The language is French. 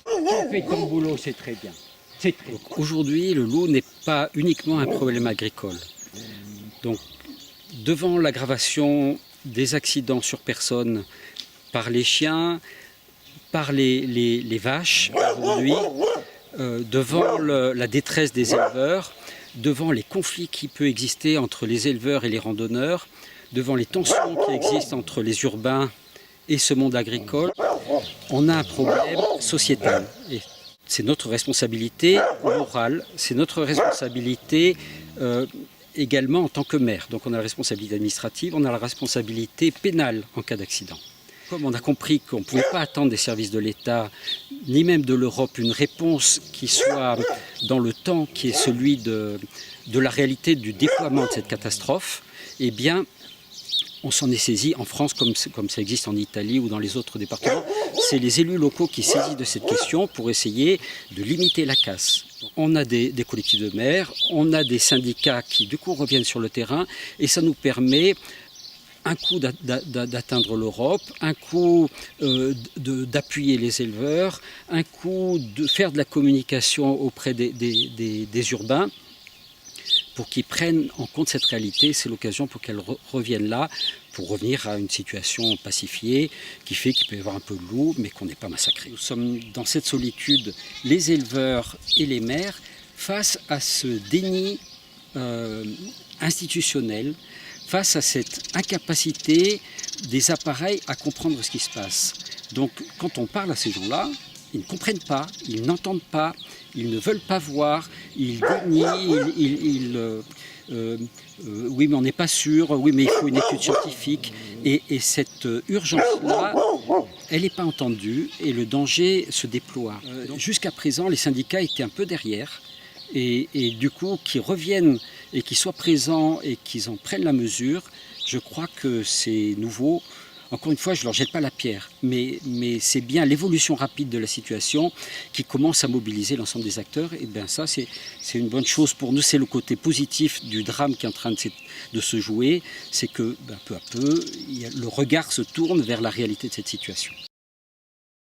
Tu fais ton boulot, c'est très bien. Aujourd'hui, le loup n'est pas uniquement un problème agricole. Donc, devant l'aggravation des accidents sur personnes par les chiens, par les vaches aujourd'hui, devant la détresse des éleveurs, devant les conflits qui peuvent exister entre les éleveurs et les randonneurs, devant les tensions qui existent entre les urbains et ce monde agricole, on a un problème sociétal. Et c'est notre responsabilité morale, c'est notre responsabilité également en tant que maire. Donc on a la responsabilité administrative, on a la responsabilité pénale en cas d'accident. Comme on a compris qu'on ne pouvait pas attendre des services de l'État, ni même de l'Europe, une réponse qui soit dans le temps, qui est celui de la réalité du déploiement de cette catastrophe, eh bien, on s'en est saisi en France comme ça existe en Italie ou dans les autres départements. C'est les élus locaux qui saisissent de cette question pour essayer de limiter la casse. On a des collectifs de maires, on a des syndicats qui du coup reviennent sur le terrain et ça nous permet un coup d'atteindre l'Europe, un coup d'appuyer les éleveurs, un coup de faire de la communication auprès des urbains pour qu'ils prennent en compte cette réalité. C'est l'occasion pour qu'elles reviennent là, pour revenir à une situation pacifiée qui fait qu'il peut y avoir un peu de loup, mais qu'on n'est pas massacré. Nous sommes dans cette solitude, les éleveurs et les maires, face à ce déni institutionnel, face à cette incapacité des appareils à comprendre ce qui se passe. Donc quand on parle à ces gens-là, ils ne comprennent pas, ils n'entendent pas, ils ne veulent pas voir, ils dénient, oui mais on n'est pas sûr, oui mais il faut une étude scientifique. Et cette urgence-là, elle n'est pas entendue et le danger se déploie. Jusqu'à présent, les syndicats étaient un peu derrière et du coup, qu'ils reviennent et qu'ils soient présents et qu'ils en prennent la mesure, je crois que c'est nouveau. Encore une fois, je ne leur jette pas la pierre, mais c'est bien l'évolution rapide de la situation qui commence à mobiliser l'ensemble des acteurs. Et bien ça, c'est une bonne chose pour nous. C'est le côté positif du drame qui est en train de se jouer. C'est que peu à peu, le regard se tourne vers la réalité de cette situation.